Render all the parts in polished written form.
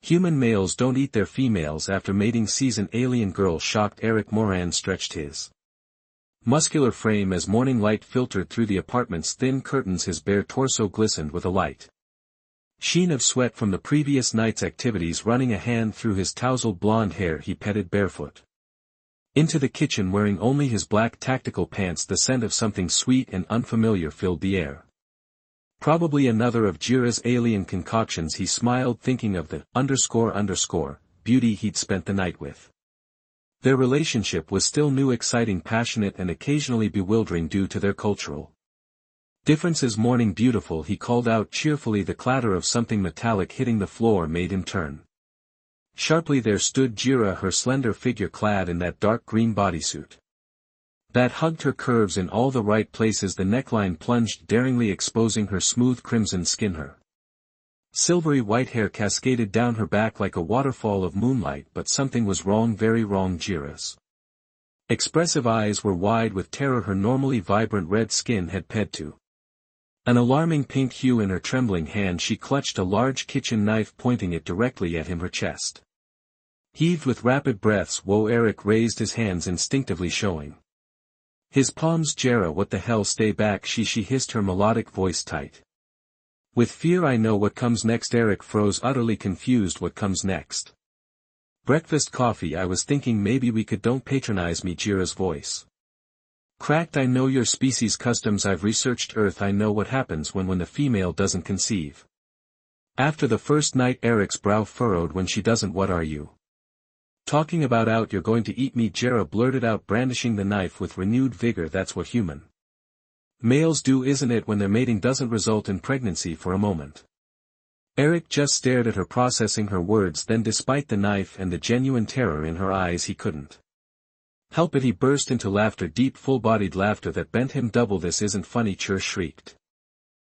Human males don't eat their females after mating season. Alien girl shocked. Eric Moran stretched his muscular frame as morning light filtered through the apartment's thin curtains. His bare torso glistened with a light sheen of sweat from the previous night's activities. Running a hand through his tousled blonde hair, he petted barefoot into the kitchen wearing only his black tactical pants. The scent of something sweet and unfamiliar filled the air. Probably another of Jira's alien concoctions. He smiled, thinking of the beauty he'd spent the night with. Their relationship was still new, exciting, passionate, and occasionally bewildering due to their cultural differences. Morning beautiful, he called out cheerfully. The clatter of something metallic hitting the floor made him turn sharply. There stood Jira, her slender figure clad in that dark green bodysuit that hugged her curves in all the right places. The neckline plunged daringly, exposing her smooth crimson skin. Her silvery white hair cascaded down her back like a waterfall of moonlight. But something was wrong, very wrong. Jira's expressive eyes were wide with terror. Her normally vibrant red skin had ped to an alarming pink hue. In her trembling hand she clutched a large kitchen knife, pointing it directly at him. Her chest heaved with rapid breaths. Whoa! Eric raised his hands instinctively, showing his palms. Jira, what the hell, stay back, she hissed, her melodic voice tight with fear. I know what comes next. Eric froze, utterly confused. What comes next? Breakfast coffee. I was thinking maybe we could. Don't patronize me. Jira's voice cracked. I know your species customs. I've researched Earth. I know what happens when the female doesn't conceive after the first night. Eric's brow furrowed. When she doesn't? What are you talking about? Out? You're going to eat me? Jira blurted out, brandishing the knife with renewed vigor. That's what human males do, isn't it, when their mating doesn't result in pregnancy? For a moment Eric just stared at her, processing her words. Then, despite the knife and the genuine terror in her eyes, he couldn't help it. He burst into laughter, deep full-bodied laughter that bent him double. This isn't funny, Chur shrieked,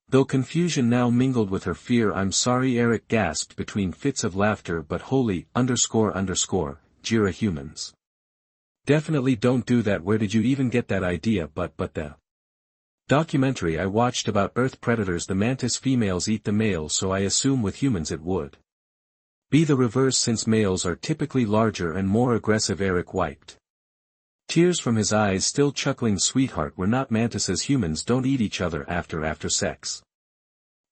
though confusion now mingled with her fear. I'm sorry, Eric gasped between fits of laughter. But holy, Jira, humans definitely don't do that. Where did you even get that idea? But the documentary I watched about Earth predators, the mantis females eat the males, so I assume with humans it would be the reverse, since males are typically larger and more aggressive. Eric wiped tears from his eyes, still chuckling. Sweetheart, we're not mantises. Humans don't eat each other after sex,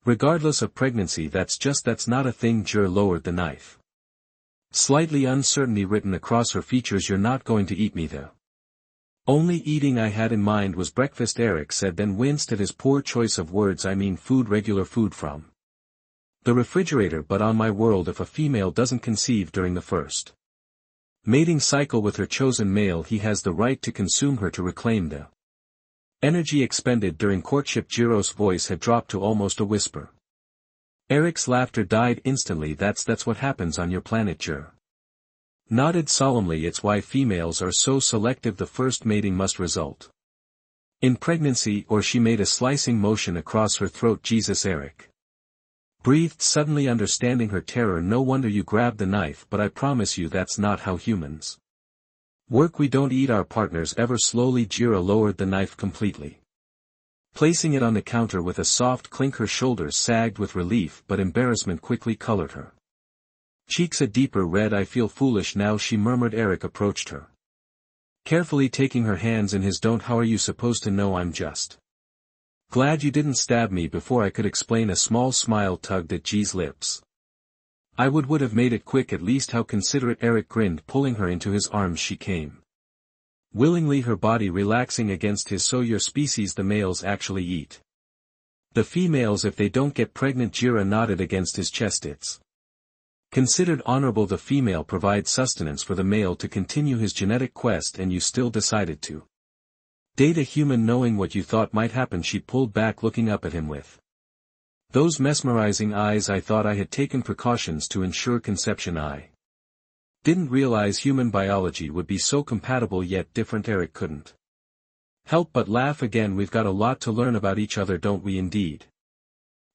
regardless of pregnancy. That's not a thing. Jira lowered the knife, slightly uncertainty written across her features. You're not going to eat me. The only eating I had in mind was breakfast, Eric said, then winced at his poor choice of words. I mean food, regular food from the refrigerator. But on my world, if a female doesn't conceive during the first mating cycle with her chosen male, he has the right to consume her to reclaim the energy expended during courtship. Jiro's voice had dropped to almost a whisper. Eric's laughter died instantly. That's what happens on your planet. Jir nodded solemnly. It's why females are so selective. The first mating must result in pregnancy, or she made a slicing motion across her throat. Jesus, Eric breathed, suddenly understanding her terror. No wonder you grabbed the knife, but I promise you that's not how humans work. We don't eat our partners ever. Slowly Jira lowered the knife completely, placing it on the counter with a soft clink. Her shoulders sagged with relief, but embarrassment quickly colored her cheeks a deeper red. I feel foolish now, she murmured. Eric approached her, carefully taking her hands in his. Don't. How are you supposed to know? I'm just glad you didn't stab me before I could explain. A small smile tugged at G's lips. I would have made it quick at least. How considerate. Eric grinned, pulling her into his arms. She came willingly, her body relaxing against his. So your species, the males, actually eat the females if they don't get pregnant? Jira nodded against his chest. It's considered honorable. The female provides sustenance for the male to continue his genetic quest, and you still decided to date a human knowing what you thought might happen. She pulled back, looking up at him with those mesmerizing eyes. I thought I had taken precautions to ensure conception. I didn't realize human biology would be so compatible yet different. Eric couldn't help but laugh again. We've got a lot to learn about each other, don't we? Indeed.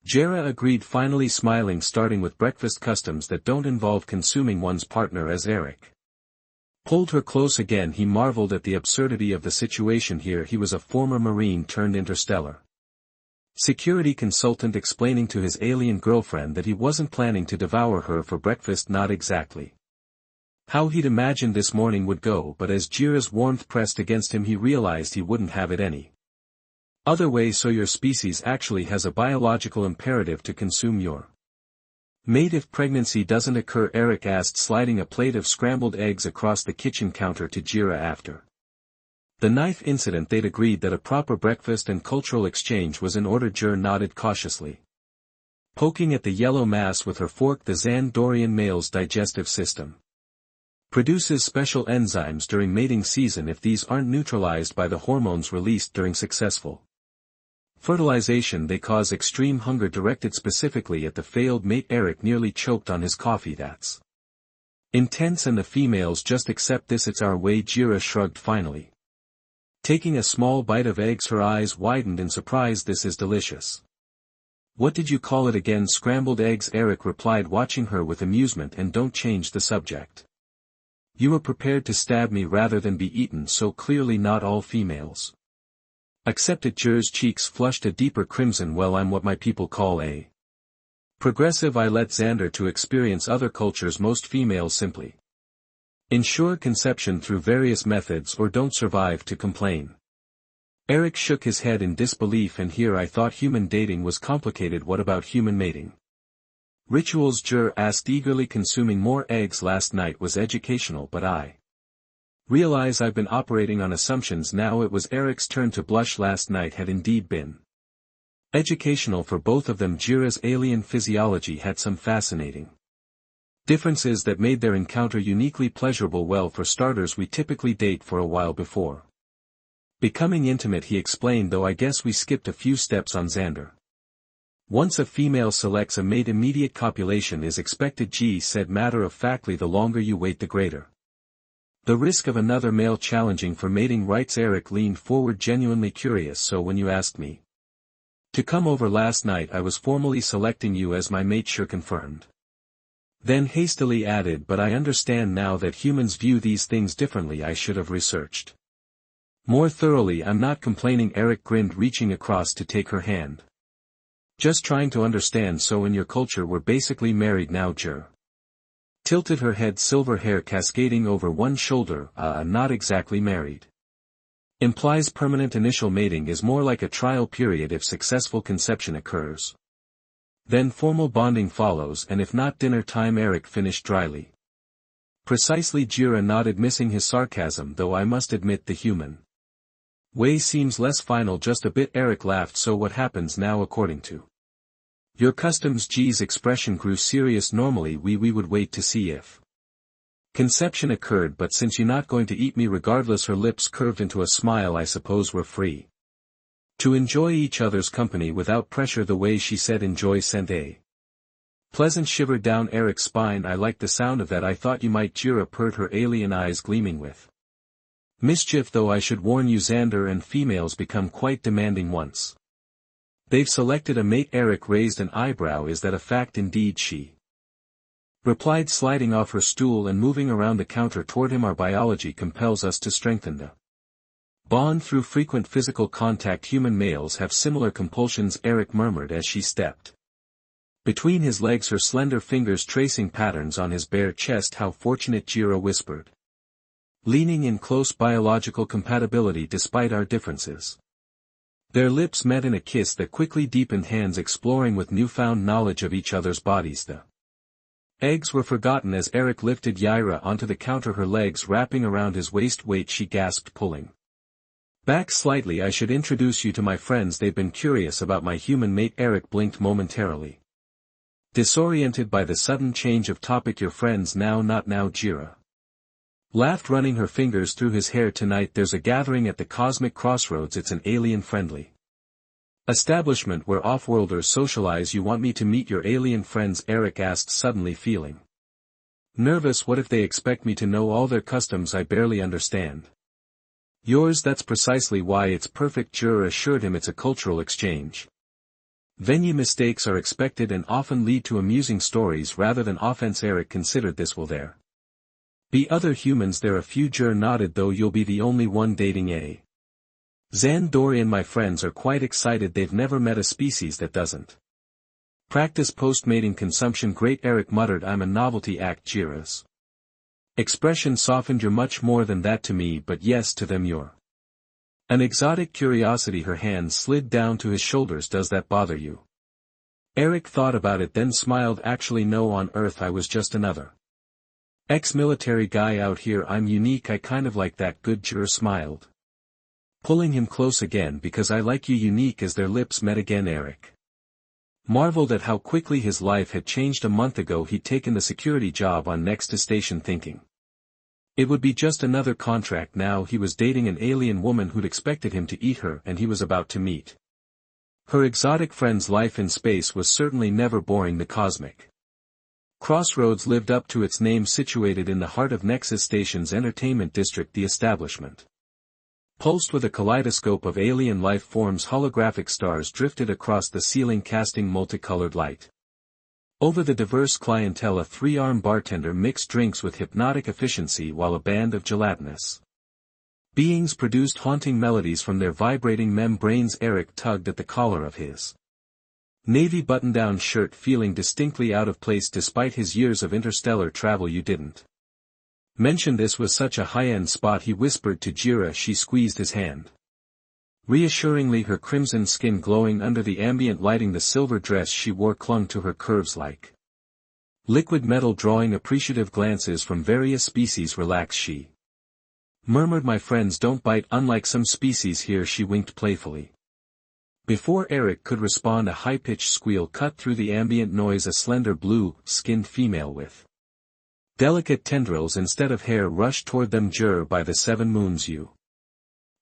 Jira agreed, finally smiling, starting with breakfast customs that don't involve consuming one's partner. As Eric pulled her close again, he marveled at the absurdity of the situation here. He was a former Marine turned interstellar Security consultant explaining to his alien girlfriend that he wasn't planning to devour her for breakfast. Not exactly how he'd imagined this morning would go, but as Jira's warmth pressed against him he realized he wouldn't have it any other way. So your species actually has a biological imperative to consume your mate if pregnancy doesn't occur? Eric asked, sliding a plate of scrambled eggs across the kitchen counter to Jira. After the knife incident they'd agreed that a proper breakfast and cultural exchange was in order. Jira nodded cautiously, poking at the yellow mass with her fork. The Zandorian male's digestive system produces special enzymes during mating season. If these aren't neutralized by the hormones released during successful fertilization, they cause extreme hunger directed specifically at the failed mate. Eric nearly choked on his coffee. That's intense, and the females just accept this. It's our way. Jira shrugged, finally taking a small bite of eggs. Her eyes widened in surprise. This is delicious. What did you call it again? Scrambled eggs, Eric replied, watching her with amusement. And don't change the subject. You were prepared to stab me rather than be eaten, so clearly not all females accept it. Jira's cheeks flushed a deeper crimson. Well, I'm what my people call a progressive. I let Xander to experience other cultures. Most females simply ensure conception through various methods or don't survive to complain. Eric shook his head in disbelief. And here I thought human dating was complicated. What about human mating rituals? Jir asked eagerly. Consuming more eggs last night was educational, but I realize I've been operating on assumptions now. It was Eric's turn to blush. Last night had indeed been educational for both of them. Jira's alien physiology had some fascinating differences that made their encounter uniquely pleasurable. Well, for starters, we typically date for a while before becoming intimate, he explained, though I guess we skipped a few steps on Xander. Once a female selects a mate, immediate copulation is expected. G said matter-of-factly. The longer you wait, the greater the risk of another male challenging for mating rights. Eric leaned forward, genuinely curious. So when you asked me to come over last night, I was formally selecting you as my mate? Sure, confirmed. Then hastily added, but I understand now that humans view these things differently. I should have researched more thoroughly. I'm not complaining, Eric grinned, reaching across to take her hand. Just trying to understand. So in your culture we're basically married now? Jir tilted her head, silver hair cascading over one shoulder. Not exactly married. Implies permanent. Initial mating is more like a trial period. If successful conception occurs, then formal bonding follows, and if not, dinner time. Eric finished dryly. Precisely. Jira nodded, missing his sarcasm, though I must admit the human way seems less final. Just a bit. Eric laughed. So what happens now according to your customs? G's expression grew serious. Normally we would wait to see if conception occurred, but since you're not going to eat me regardless. Her lips curved into a smile. I suppose we're free to enjoy each other's company without pressure. The way she said enjoy sent a pleasant shiver down Eric's spine. I like the sound of that. I thought you might. Jira purred, her alien eyes gleaming with mischief, though I should warn you, Xander and females become quite demanding once they've selected a mate. Eric raised an eyebrow. Is that a fact? Indeed, she replied, sliding off her stool and moving around the counter toward him. Our biology compels us to strengthen the bond through frequent physical contact. Human males have similar compulsions, Eric murmured as she stepped between his legs, her slender fingers tracing patterns on his bare chest. How fortunate, Jira whispered, leaning in close. Biological compatibility despite our differences. Their lips met in a kiss that quickly deepened, hands exploring with newfound knowledge of each other's bodies. The eggs were forgotten as Eric lifted Yaira onto the counter, her legs wrapping around his waist. Wait, she gasped, pulling back slightly. I should introduce you to my friends. They've been curious about my human mate. Eric blinked momentarily, disoriented by the sudden change of topic. Your friends now? Not now, Jira laughed, running her fingers through his hair. Tonight there's a gathering at the cosmic crossroads. It's an alien-friendly establishment where off-worlders socialize. You want me to meet your alien friends? Eric asked, suddenly feeling nervous. What if they expect me to know all their customs I barely understand? Yours? That's precisely why it's perfect, Jira assured him. It's a cultural exchange. Venue mistakes are expected and often lead to amusing stories rather than offense. Eric considered this. Will there be other humans there? A few. Jir nodded, though you'll be the only one dating a Xandori and my friends are quite excited, they've never met a species that doesn't practice post-mating consumption. Great, Eric muttered. I'm a novelty act. Jira's expression softened. You're much more than that to me, but yes, to them you're an exotic curiosity. Her hand slid down to his shoulders. Does that bother you? Eric thought about it, then smiled. Actually no, on Earth I was just another ex-military guy. Out here I'm unique, I kind of like that. Good. Jira smiled, pulling him close again. Because I like you. Unique. As their lips met again, Eric marveled at how quickly his life had changed. A month ago he'd taken the security job on next to station, thinking it would be just another contract. Now he was dating an alien woman who'd expected him to eat her, and he was about to meet her exotic friends. Life in space was certainly never boring. The cosmic crossroads lived up to its name. Situated in the heart of Nexus Station's entertainment district, the establishment pulsed with a kaleidoscope of alien life forms. Holographic stars drifted across the ceiling, casting multicolored light over the diverse clientele. A three-armed bartender mixed drinks with hypnotic efficiency, while a band of gelatinous beings produced haunting melodies from their vibrating membranes. Eric tugged at the collar of his navy button-down shirt, feeling distinctly out of place despite his years of interstellar travel. You didn't mention this was such a high-end spot, he whispered to Jira. She squeezed his hand reassuringly, her crimson skin glowing under the ambient lighting. The silver dress she wore clung to her curves like liquid metal, drawing appreciative glances from various species. Relax, she murmured. My friends don't bite, unlike some species here. She winked playfully. Before Eric could respond, a high-pitched squeal cut through the ambient noise. A slender blue-skinned female with delicate tendrils instead of hair rushed toward them. Jur, by the seven moons, you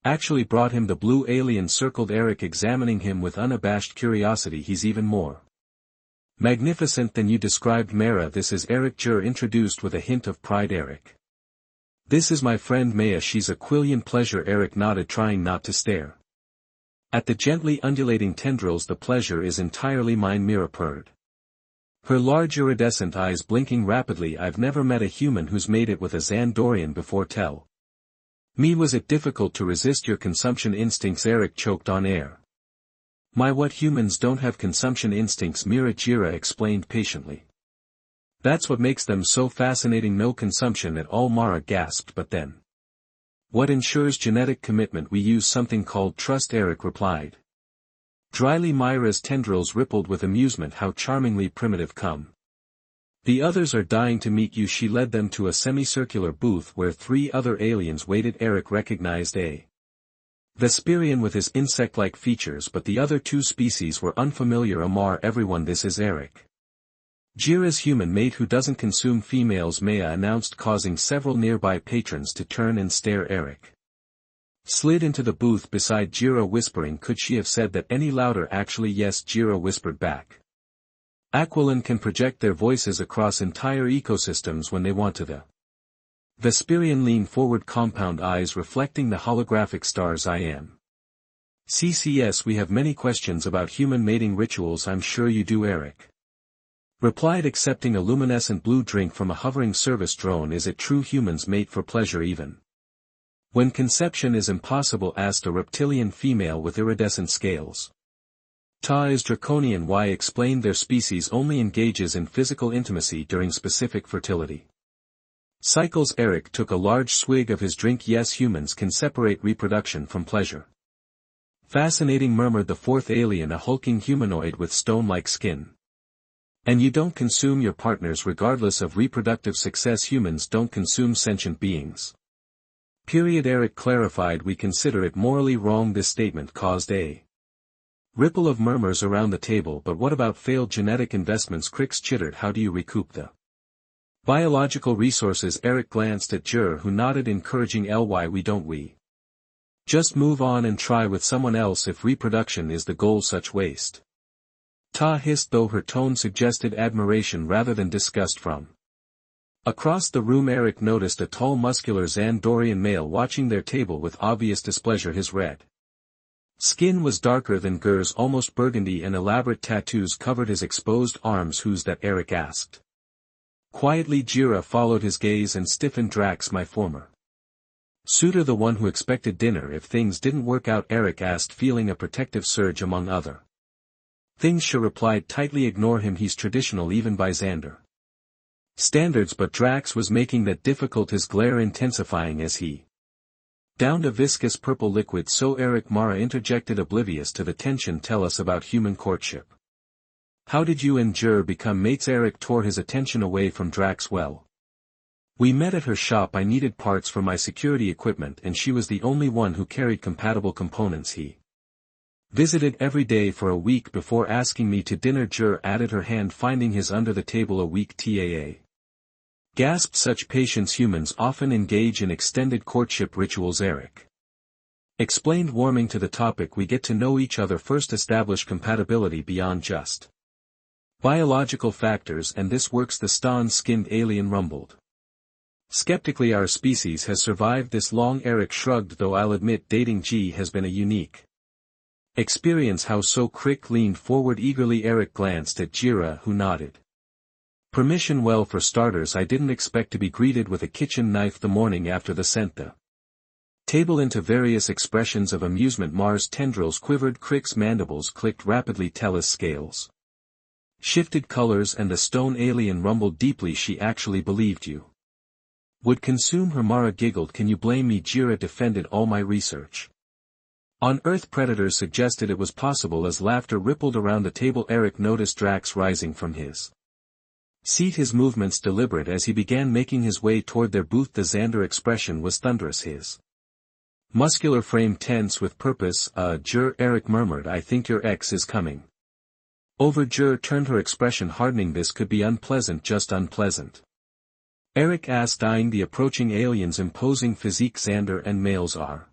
actually brought him. The blue alien circled Eric, examining him with unabashed curiosity. He's even more magnificent than you described. Mara, this is Eric, Jur introduced with a hint of pride. Eric, this is my friend Maya. She's a Quillian. Pleasure. Eric nodded, trying not to stare at the gently undulating tendrils. The pleasure is entirely mine, Mira purred, her large iridescent eyes blinking rapidly. I've never met a human who's made it with a Xandorian before. Tell me, was it difficult to resist your consumption instincts? Eric choked on air. My, what, humans don't have consumption instincts, Mira. Jira explained patiently. That's what makes them so fascinating. No consumption at all, Mara gasped. But then what ensures genetic commitment? We use something called trust, Eric replied dryly. Myra's tendrils rippled with amusement. How charmingly primitive. Come. The others are dying to meet you. She led them to a semicircular booth where three other aliens waited. Eric recognized a Vesperian with his insect-like features, but the other two species were unfamiliar. Amar, everyone, this is Eric, Jira's human mate who doesn't consume females, Maya announced, causing several nearby patrons to turn and stare. Eric slid into the booth beside Jira, whispering, could she have said that any louder? Actually yes, Jira whispered back. Aquilin can project their voices across entire ecosystems when they want to. The Vesperian leaned forward, compound eyes reflecting the holographic stars. I am CCS. We have many questions about human mating rituals. I'm sure you do, Eric replied, accepting a luminescent blue drink from a hovering service drone. Is it true humans mate for pleasure even when conception is impossible? Asked a reptilian female with iridescent scales. Ta is draconian. Why? Explained, their species only engages in physical intimacy during specific fertility cycles. Eric took a large swig of his drink. Yes, humans can separate reproduction from pleasure. Fascinating, murmured the fourth alien, a hulking humanoid with stone-like skin. And you don't consume your partners regardless of reproductive success. Humans don't consume sentient beings. Period. Eric clarified, we consider it morally wrong. This statement caused a ripple of murmurs around the table. But what about failed genetic investments? Crix chittered. How do you recoup the biological resources? Eric glanced at Jur, who nodded, encouraging. We just move on and try with someone else if reproduction is the goal. Such waste. Ta hissed, though her tone suggested admiration rather than disgust. From across the room, Eric noticed a tall, muscular Xandorian male watching their table with obvious displeasure. His red skin was darker than Gur's, almost burgundy, and elaborate tattoos covered his exposed arms. Who's that? Eric asked quietly. Jira followed his gaze and stiffened. Drax, my former Suitor the one who expected dinner if things didn't work out, Eric asked, feeling a protective surge among other things. She replied tightly, ignore him, he's traditional even by Xander standards, but Drax was making that difficult, his glare intensifying as he downed a viscous purple liquid. So Eric, Mara interjected, oblivious to the tension, tell us about human courtship. How did you and Jur become mates? Eric tore his attention away from Drax. Well, we met at her shop. I needed parts for my security equipment and she was the only one who carried compatible components. He visited every day for a week before asking me to dinner. Jur added, her hand finding his under the table. A week? Taa gasped. Such patience, humans often engage in extended courtship rituals, Eric explained, warming to the topic. We get to know each other first, establish compatibility beyond just biological factors, and this works. The stone-skinned alien rumbled skeptically. Our species has survived this long. Eric shrugged, though I'll admit dating G has been a unique experience. How so? Crick leaned forward eagerly. Eric glanced at Jira, who nodded permission. Well, for starters, I didn't expect to be greeted with a kitchen knife the morning after the sent the table into various expressions of amusement. Mars' tendrils quivered, Crick's mandibles clicked rapidly, Tellus' scales shifted colors, and the stone alien rumbled deeply. She actually believed you would consume her. Mara giggled. Can you blame me? Jira defended. All my research on Earth predators suggested it was possible. As laughter rippled around the table, Eric noticed Drax rising from his seat, his movements deliberate as he began making his way toward their booth. The Xander expression was thunderous, his muscular frame tense with purpose. Jur, Eric murmured, I think your ex is coming over. Jur turned, her expression hardening. This could be unpleasant, just unpleasant. Eric asked, eyeing the approaching alien's imposing physique. Xander and males are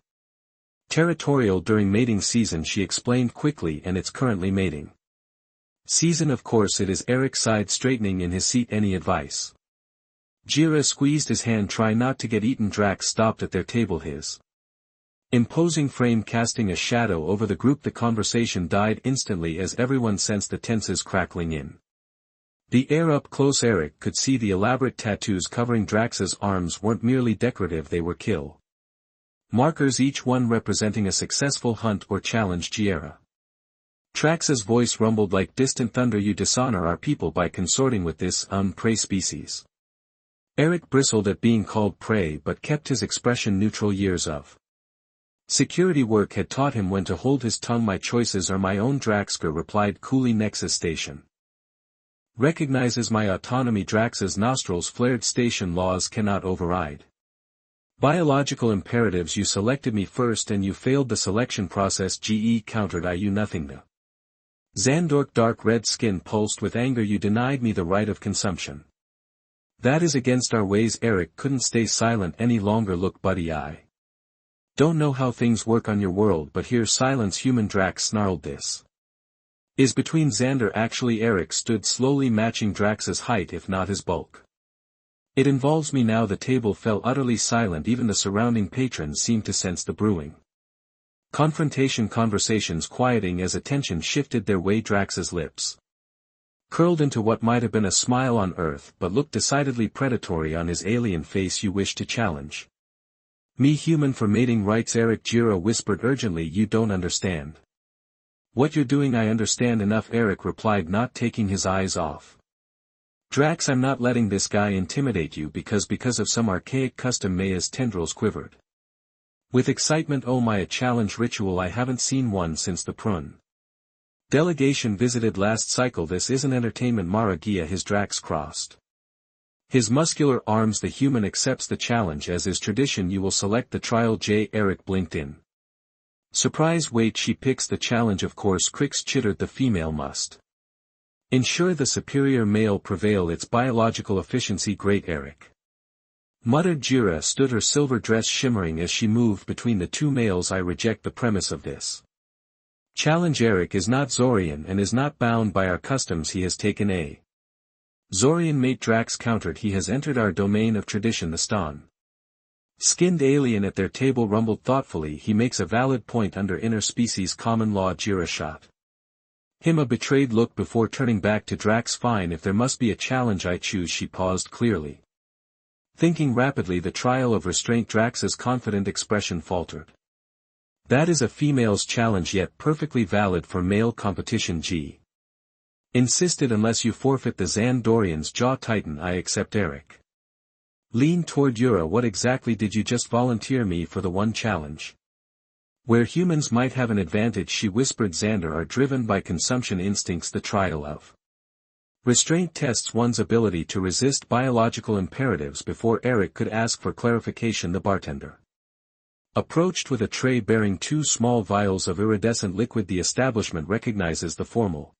territorial during mating season, she explained quickly, and it's currently mating season. Of course it is. Eric sighed, straightening in his seat. Any advice? Jira squeezed his hand. Try not to get eaten. Drax stopped at their table, his imposing frame casting a shadow over the group. The conversation died instantly as everyone sensed the tenses crackling in the air. Up close, Eric could see the elaborate tattoos covering Drax's arms weren't merely decorative, they were kill markers, each one representing a successful hunt or challenge. Jira. Drax's voice rumbled like distant thunder. You dishonor our people by consorting with this prey species. Eric bristled at being called prey but kept his expression neutral. Years of security work had taught him when to hold his tongue. My choices are my own, Draxger replied coolly. Nexus Station recognizes my autonomy. Drax's nostrils flared. Station laws cannot override biological imperatives. You selected me first and you failed the selection process. GE countered. You nothing. The Xandork dark red skin pulsed with anger. You denied me the right of consumption. That is against our ways. Eric couldn't stay silent any longer. Look, buddy, I don't know how things work on your world, but here's silence. Human. Drax snarled. This is between Xander. Actually, Eric stood slowly, matching Drax's height if not his bulk. It involves me now. The table fell utterly silent. Even the surrounding patrons seemed to sense the brewing confrontation. Conversations quieting as attention shifted their way. Drax's lips curled into what might have been a smile on Earth but looked decidedly predatory on his alien face. You wish to challenge me, human, for mating rights? Eric. Jira whispered urgently. You don't understand what you're doing. I understand enough, Eric replied, not taking his eyes off Drax. I'm not letting this guy intimidate you because of some archaic custom. Maya's tendrils quivered with excitement. Oh my, a challenge ritual? I haven't seen one since the Prun delegation visited last cycle. This isn't entertainment. Mara Gia. His Drax crossed his muscular arms. The human accepts the challenge as is tradition. You will select the trial. J. Eric blinked in surprise. Wait, she picks the challenge? Of course. Crix chittered. The female must ensure the superior male prevail. Its biological efficiency. Great, Eric muttered. Jira stood, her silver dress shimmering as she moved between the two males. I reject the premise of this challenge. Eric is not Zorian and is not bound by our customs. He has taken a Zorian mate. Drax countered. He has entered our domain of tradition. The skinned alien at their table rumbled thoughtfully. He makes a valid point. Under interspecies common law. Jira shot him a betrayed look before turning back to Drax. Fine, if there must be a challenge I choose. She paused, clearly Thinking rapidly, the trial of restraint. Drax's confident expression faltered. That is a female's challenge, yet perfectly valid for male competition. G. insisted. Unless you forfeit. The Xandorian's jaw tightened. I accept. Eric leaned toward Yura. What exactly did you just volunteer me for? The one challenge where humans might have an advantage, she whispered. Xander are driven by consumption instincts. The trial of restraint tests one's ability to resist biological imperatives. Before Eric could ask for clarification, the bartender approached with a tray bearing 2 small vials of iridescent liquid. The establishment recognizes the formal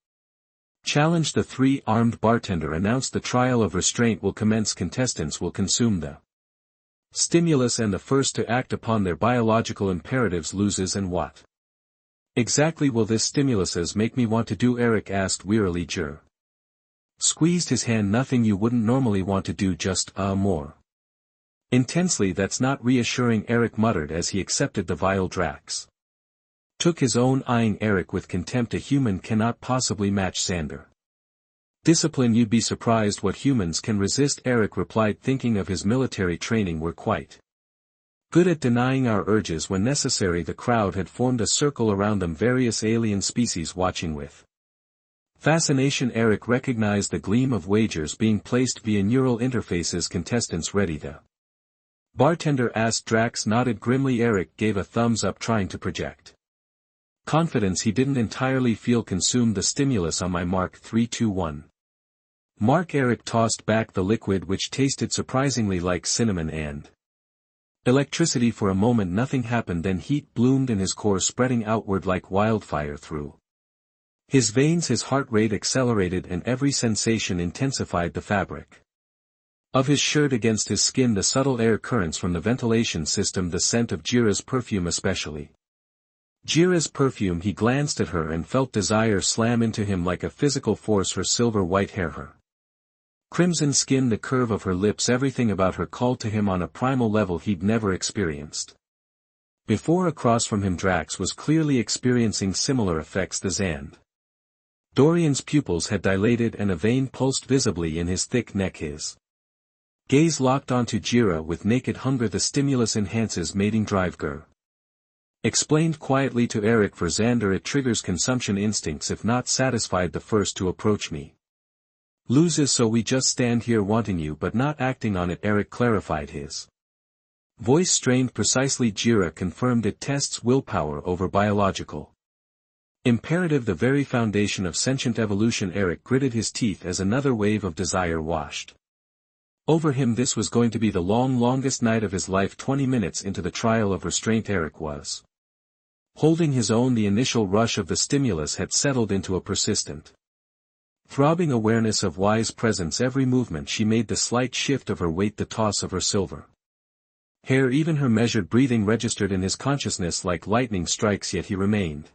challenge. The 3-armed bartender announced. The trial of restraint will commence. Contestants will consume the stimulus, and the first to act upon their biological imperatives loses. And what exactly will this stimuluses make me want to do? Eric asked wearily. Jur squeezed his hand. Nothing you wouldn't normally want to do, just more intensely. That's not reassuring, Eric muttered as he accepted the vial. Drax took his own, eyeing Eric with contempt. A human cannot possibly match Xander discipline. You'd be surprised what humans can resist, Eric replied, thinking of his military training. We're quite good at denying our urges when necessary. The crowd had formed a circle around them, various alien species watching with fascination. Eric recognized the gleam of wagers being placed via neural interfaces. Contestants ready? The bartender asked. Drax nodded grimly. Eric gave a thumbs up, trying to project confidence he didn't entirely feel. Consume the stimulus on my mark. 3, 2, 1. Mark. Eric tossed back the liquid, which tasted surprisingly like cinnamon and electricity. For a moment nothing happened, then heat bloomed in his core, spreading outward like wildfire through his veins. His heart rate accelerated and every sensation intensified. The fabric of his shirt against his skin, the subtle air currents from the ventilation system, the scent of Jira's perfume, especially Jira's perfume. He glanced at her and felt desire slam into him like a physical force. Her silver white hair, her crimson skin, the curve of her lips, everything about her called to him on a primal level he'd never experienced before. Across from him, Drax was clearly experiencing similar effects. The Xandorian's pupils had dilated and a vein pulsed visibly in his thick neck. His gaze locked onto Jira with naked hunger. The stimulus enhances mating drive. Gur explained quietly to Eric. For Xander it triggers consumption instincts. If not satisfied, the first to approach me loses. So we just stand here wanting you but not acting on it, Eric clarified, his voice strained. Precisely, Jira confirmed. It tests willpower over biological imperative, the very foundation of sentient evolution. Eric gritted his teeth as another wave of desire washed over him. This was going to be the longest night of his life. 20 minutes into the trial of restraint, Eric was holding his own. The initial rush of the stimulus had settled into a persistent, throbbing awareness of Y's presence. Every movement she made, the slight shift of her weight, the toss of her silver hair, even her measured breathing registered in his consciousness like lightning strikes. Yet he remained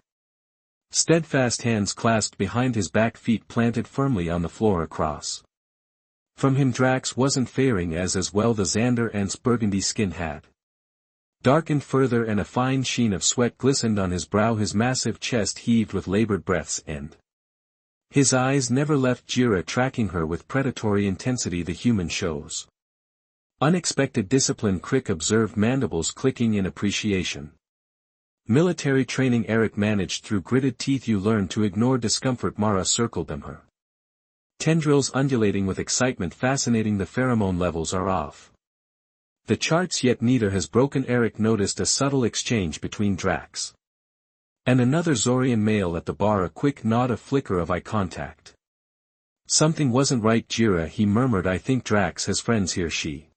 steadfast, hands clasped behind his back, feet planted firmly on the floor. Across from him, Drax wasn't faring as well. The Xander Ant's burgundy skin had darkened further and a fine sheen of sweat glistened on his brow. His massive chest heaved with labored breaths and his eyes never left Jira, tracking her with predatory intensity. The human shows unexpected discipline, Crick observed, mandibles clicking in appreciation. Military training, Eric managed through gritted teeth. You learn to ignore discomfort. Mara circled them, her tendrils undulating with excitement. Fascinating, the pheromone levels are off the charts, yet neither has broken. Eric noticed a subtle exchange between Drax and another Zorian male at the bar. A quick nod, a flicker of eye contact. Something wasn't right, Jira, he murmured. I think Drax has friends here. She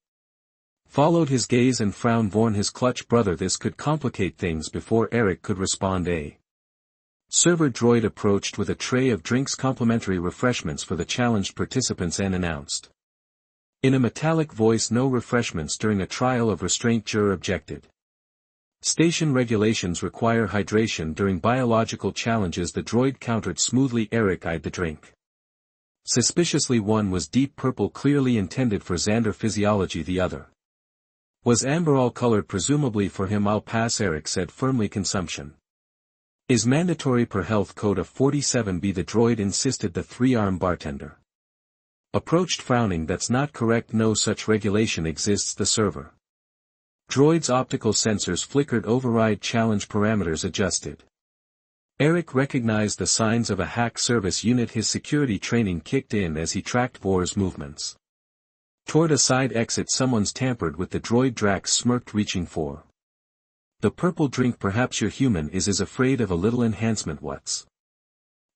followed his gaze and frowned. Vorn, his clutch brother. This could complicate things. Before Eric could respond, a server droid approached with a tray of drinks, complimentary refreshments for the challenged participants, and announced in a metallic voice, no refreshments during a trial of restraint. Jura objected. Station regulations require hydration during biological challenges. The droid countered smoothly. Eric eyed the drink suspiciously. One was deep purple, clearly intended for Xander physiology. The other was amberall colored, presumably for him. I'll pass, Eric said firmly. Consumption is mandatory per health code of 47B, the droid insisted. The 3-arm bartender Approached frowning, that's not correct, no such regulation exists. The server. Droid's optical sensors flickered, override challenge parameters adjusted. Eric recognized the signs of a hack service unit. His security training kicked in as he tracked Vor's movements. Toward a side exit, someone's tampered with the droid. Drax smirked, reaching for the purple drink. Perhaps your human is afraid of a little enhancement. What's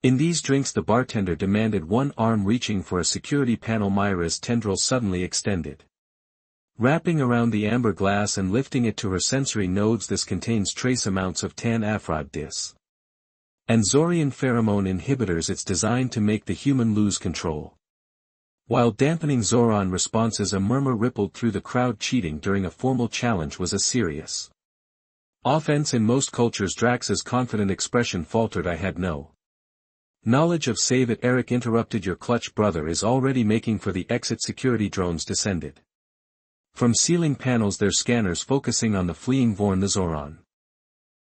in these drinks? The bartender demanded, one arm reaching for a security panel. Myra's tendril suddenly extended, wrapping around the amber glass and lifting it to her sensory nodes. This contains trace amounts of tan aphrodis and Zorian pheromone inhibitors. It's designed to make the human lose control, while dampening Zoran responses. A murmur rippled through the crowd. Cheating during a formal challenge was a serious offense in most cultures. Drax's confident expression faltered. I had no knowledge of save it. Eric interrupted. Your clutch brother is already making for the exit. Security drones descended from ceiling panels, their scanners focusing on the fleeing Vorn. The Zoran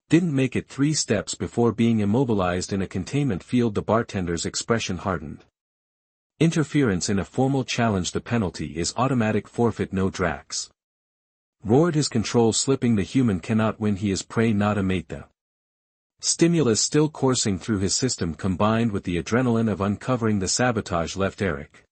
didn't make it 3 steps before being immobilized in a containment field. The bartender's expression hardened. Interference in a formal challenge. The penalty is automatic forfeit. No. Drax roared, his control slipping. The human cannot win. He is prey, not a mate. The stimulus still coursing through his system, combined with the adrenaline of uncovering the sabotage, left Eric